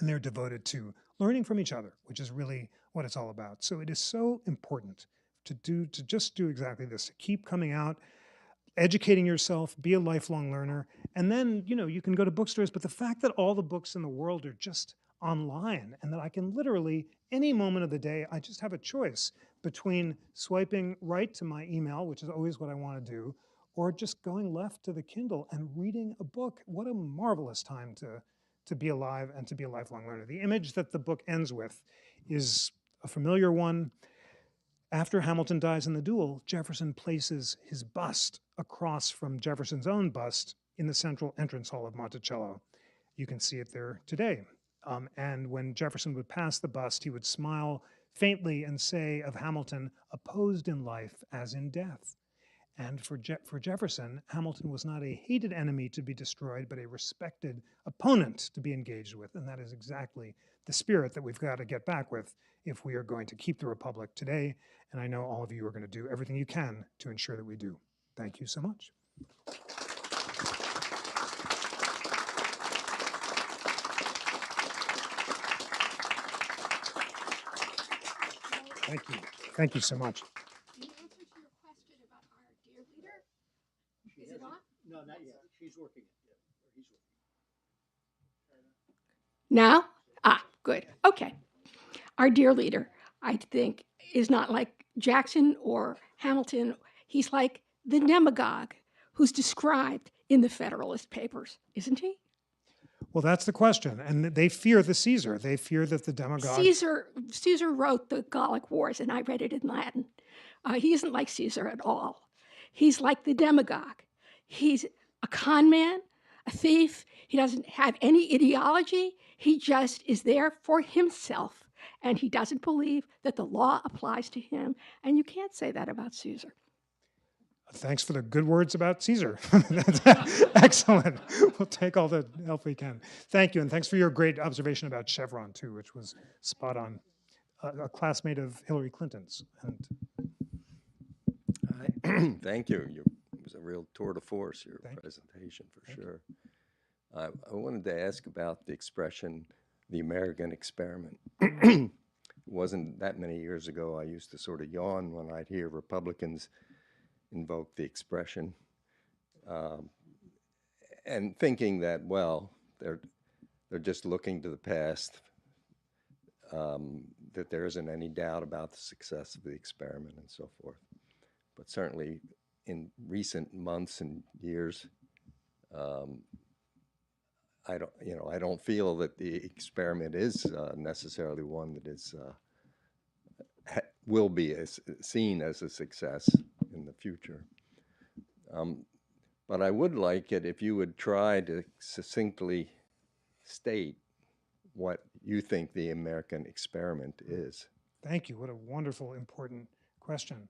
And they're devoted to learning from each other, which is really what it's all about. So it is so important to just do exactly this, to keep coming out, educating yourself, be a lifelong learner, and then, you can go to bookstores, but the fact that all the books in the world are just online and that I can literally, any moment of the day, I just have a choice between swiping right to my email, which is always what I want to do, or just going left to the Kindle and reading a book. What a marvelous time to be alive and to be a lifelong learner. The image that the book ends with is a familiar one. After Hamilton dies in the duel, Jefferson places his bust across from Jefferson's own bust in the central entrance hall of Monticello. You can see it there today. And when Jefferson would pass the bust, he would smile faintly and say of Hamilton, opposed in life as in death. And for Jefferson, Hamilton was not a hated enemy to be destroyed, but a respected opponent to be engaged with. And that is exactly the spirit that we've got to get back with if we are going to keep the Republic today. And I know all of you are going to do everything you can to ensure that we do. Thank you so much. Thank you. Thank you so much. The answer to your question about our dear leader, is it on? No, not yet. She's working it. Yeah, or he's working. Now? Good. Okay. Our dear leader, I think, is not like Jackson or Hamilton. He's like the demagogue who's described in the Federalist Papers, isn't he? Well, that's the question. And they fear the Caesar. They fear that the demagogue... Caesar wrote the Gallic Wars, and I read it in Latin. He isn't like Caesar at all. He's like the demagogue. He's a con man, a thief. He doesn't have any ideology. He just is there for himself, and he doesn't believe that the law applies to him. And you can't say that about Caesar. Thanks for the good words about Caesar. That's excellent. We'll take all the help we can. Thank you, and thanks for your great observation about Chevron, too, which was spot on. A classmate of Hillary Clinton's. And Thank you. It was a real tour de force, your presentation, for sure. I wanted to ask about the expression, the American experiment. It wasn't that many years ago I used to sort of yawn when I'd hear Republicans invoke the expression, and thinking that, well, they're just looking to the past, that there isn't any doubt about the success of the experiment and so forth. But certainly in recent months and years, I don't feel that the experiment is necessarily one that is will be seen as a success in the future. But I would like it if you would try to succinctly state what you think the American experiment is. Thank you. What a wonderful, important question.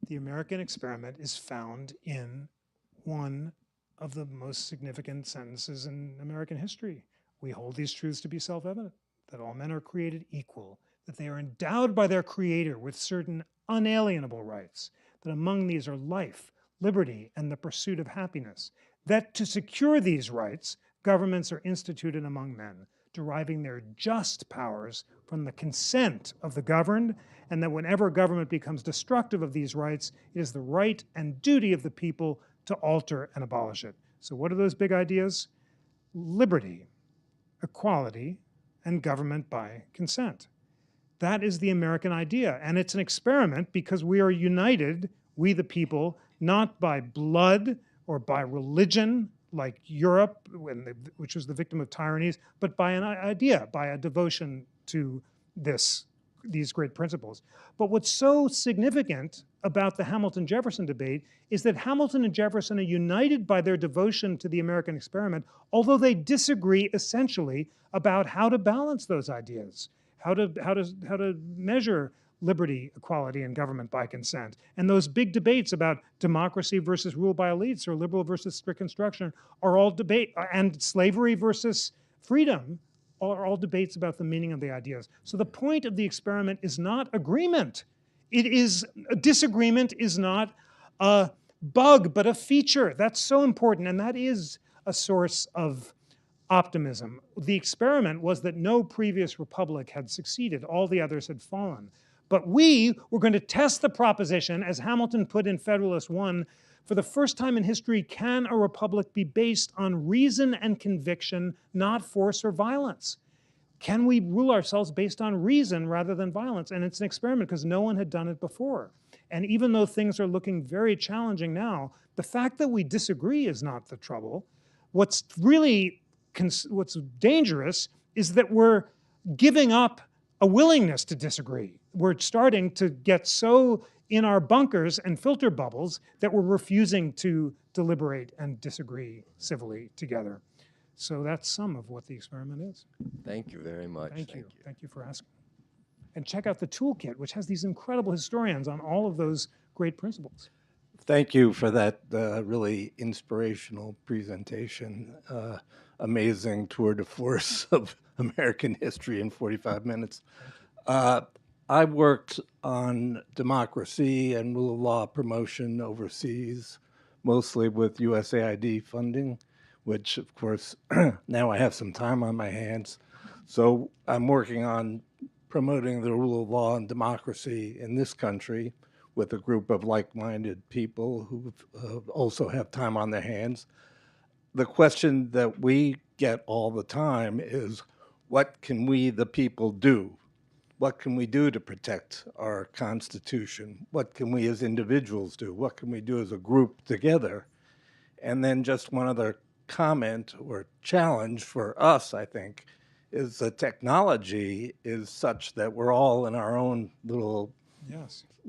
The American experiment is found in one of the most significant sentences in American history. We hold these truths to be self-evident, that all men are created equal, that they are endowed by their Creator with certain unalienable rights, that among these are life, liberty, and the pursuit of happiness, that to secure these rights, governments are instituted among men, deriving their just powers from the consent of the governed, and that whenever government becomes destructive of these rights, it is the right and duty of the people to alter and abolish it. So what are those big ideas? Liberty, equality, and government by consent. That is the American idea, and it's an experiment because we are united, we the people, not by blood or by religion, like Europe, which was the victim of tyrannies, but by an idea, by a devotion to these great principles. But what's so significant about the Hamilton-Jefferson debate is that Hamilton and Jefferson are united by their devotion to the American experiment, although they disagree essentially about how to balance those ideas, how to measure liberty, equality, and government by consent. And those big debates about democracy versus rule by elites or liberal versus strict construction are all debate, and slavery versus freedom are all debates about the meaning of the ideas. So the point of the experiment is not agreement. It is, a disagreement is not a bug, but a feature. That's so important, and that is a source of optimism. The experiment was that no previous republic had succeeded. All the others had fallen. But we were going to test the proposition, as Hamilton put in Federalist 1, for the first time in history, can a republic be based on reason and conviction, not force or violence? Can we rule ourselves based on reason rather than violence? And it's an experiment because no one had done it before. And even though things are looking very challenging now, the fact that we disagree is not the trouble. What's dangerous is that we're giving up a willingness to disagree. We're starting to get so in our bunkers and filter bubbles that we're refusing to deliberate and disagree civilly together. So that's some of what the experiment is. Thank you very much. Thank you. Thank you for asking. And check out the toolkit, which has these incredible historians on all of those great principles. Thank you for that really inspirational presentation. Amazing tour de force of American history in 45 minutes. I worked on democracy and rule of law promotion overseas, mostly with USAID funding, which of course now I have some time on my hands. So I'm working on promoting the rule of law and democracy in this country with a group of like-minded people who also have time on their hands. The question that we get all the time is, what can we, the people, do? What can we do to protect our Constitution? What can we as individuals do? What can we do as a group together? And then just one other comment or challenge for us, I think, is the technology is such that we're all in our own little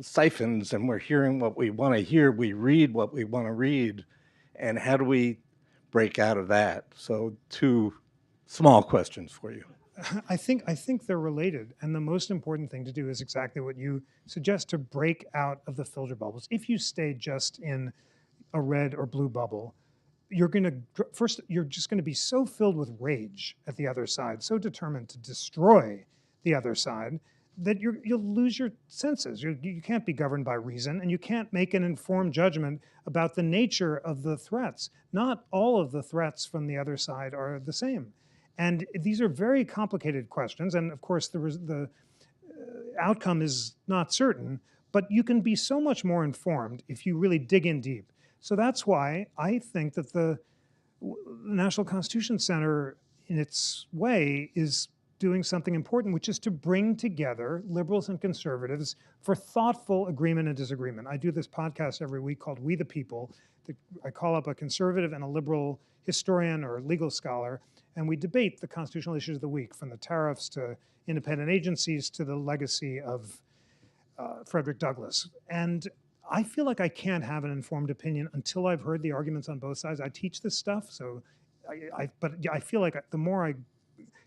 siphons and we're hearing what we want to hear, we read what we want to read, and how do we break out of that? So 2 small questions for you. I think they're related, and the most important thing to do is exactly what you suggest, to break out of the filter bubbles. If you stay just in a red or blue bubble, you're just going to be so filled with rage at the other side, so determined to destroy the other side, that you'll lose your senses. You can't be governed by reason, and you can't make an informed judgment about the nature of the threats. Not all of the threats from the other side are the same. And these are very complicated questions, and of course the outcome is not certain, but you can be so much more informed if you really dig in deep. So that's why I think that the National Constitution Center, in its way, is doing something important, which is to bring together liberals and conservatives for thoughtful agreement and disagreement. I do this podcast every week called We the People. I call up a conservative and a liberal historian or legal scholar, and we debate the constitutional issues of the week, from the tariffs to independent agencies to the legacy of Frederick Douglass. And I feel like I can't have an informed opinion until I've heard the arguments on both sides. I teach this stuff, so but I feel like the more I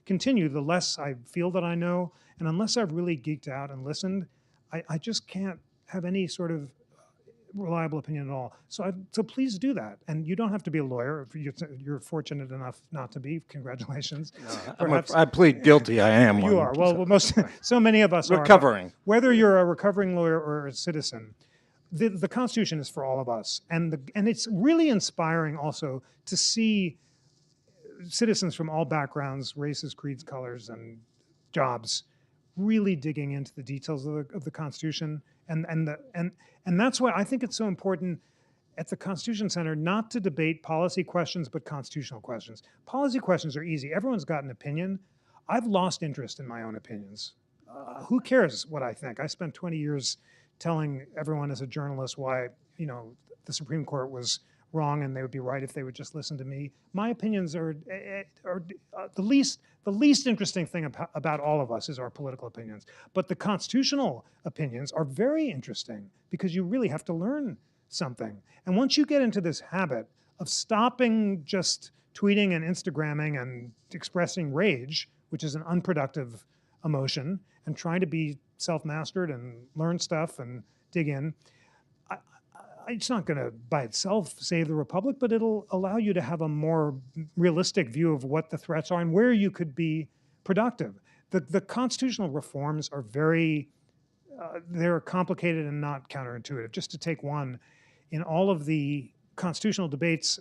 continue, the less I feel that I know. And unless I've really geeked out and listened, I just can't have any sort of reliable opinion at all. So please do that. And you don't have to be a lawyer. If you're fortunate enough not to be. Congratulations. I plead guilty. I am one. You are. Well, so many of us are. Recovering. Whether you're a recovering lawyer or a citizen, the Constitution is for all of us. And it's really inspiring also to see citizens from all backgrounds, races, creeds, colors, and jobs really digging into the details of the Constitution. And that's why I think it's so important at the Constitution Center not to debate policy questions, but constitutional questions. Policy questions are easy. Everyone's got an opinion. I've lost interest in my own opinions. Who cares what I think? I spent 20 years telling everyone as a journalist why, the Supreme Court was wrong and they would be right if they would just listen to me. My opinions are the least interesting thing about all of us is our political opinions. But the constitutional opinions are very interesting because you really have to learn something. And once you get into this habit of stopping just tweeting and Instagramming and expressing rage, which is an unproductive emotion, and trying to be self-mastered and learn stuff and dig in, it's not going to by itself save the republic, but it'll allow you to have a more realistic view of what the threats are and where you could be productive. The constitutional reforms are they're complicated and not counterintuitive. Just to take one, in all of the constitutional debates,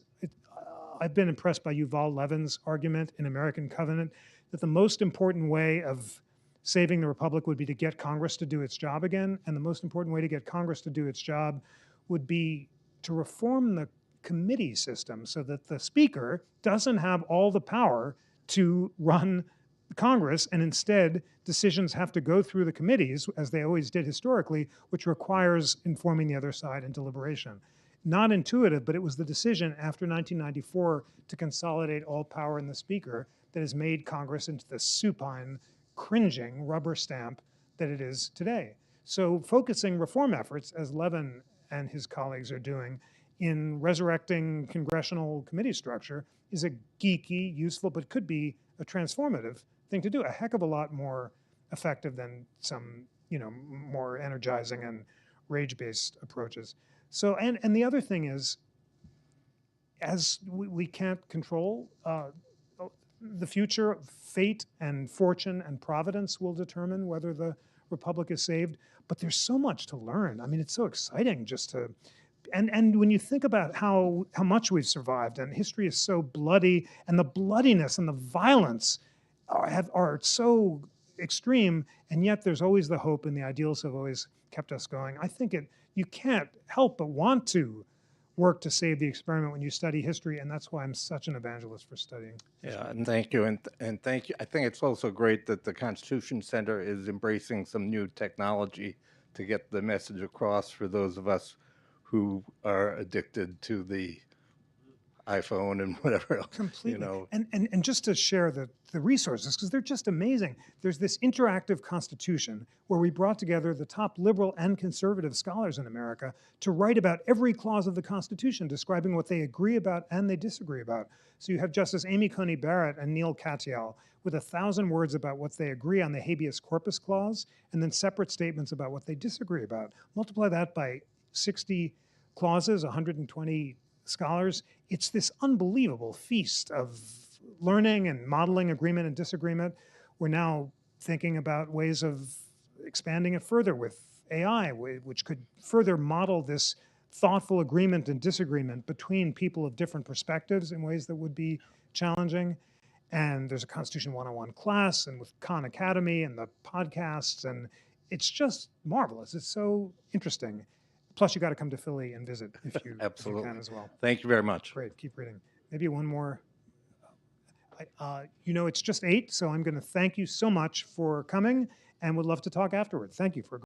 I've been impressed by Yuval Levin's argument in American Covenant that the most important way of saving the republic would be to get Congress to do its job again, and the most important way to get Congress to do its job would be to reform the committee system so that the speaker doesn't have all the power to run Congress, and instead decisions have to go through the committees, as they always did historically, which requires informing the other side and deliberation. Not intuitive, but it was the decision after 1994 to consolidate all power in the speaker that has made Congress into the supine, cringing rubber stamp that it is today. So focusing reform efforts, as Levin and his colleagues are doing in resurrecting congressional committee structure, is a geeky, useful, but could be a transformative thing to do, a heck of a lot more effective than some, more energizing and rage-based approaches. So, and the other thing is, as we can't control the future, fate and fortune and providence will determine whether the republic is saved. But there's so much to learn. I mean, it's so exciting just to, and when you think about how much we've survived, and history is so bloody, and the bloodiness and the violence are so extreme, and yet there's always the hope, and the ideals have always kept us going. I think you can't help but want to work to save the experiment when you study history, and that's why I'm such an evangelist for studying history. Yeah, and thank you, and thank you. I think it's also great that the Constitution Center is embracing some new technology to get the message across for those of us who are addicted to the iPhone and whatever else. Completely. And just to share the resources, because they're just amazing. There's this interactive constitution where we brought together the top liberal and conservative scholars in America to write about every clause of the Constitution, describing what they agree about and they disagree about. So you have Justice Amy Coney Barrett and Neil Katyal with 1,000 words about what they agree on the habeas corpus clause, and then separate statements about what they disagree about. Multiply that by 60 clauses, 120 scholars. It's this unbelievable feast of learning and modeling agreement and disagreement. We're now thinking about ways of expanding it further with AI, which could further model this thoughtful agreement and disagreement between people of different perspectives in ways that would be challenging. And there's a Constitution 101 class, and with Khan Academy and the podcasts, and it's just marvelous. It's so interesting. Plus, you got to come to Philly and visit if you, if you can as well. Thank you very much. Great, keep reading. Maybe one more. It's just 8, so I'm going to thank you so much for coming, and would love to talk afterward. Thank you for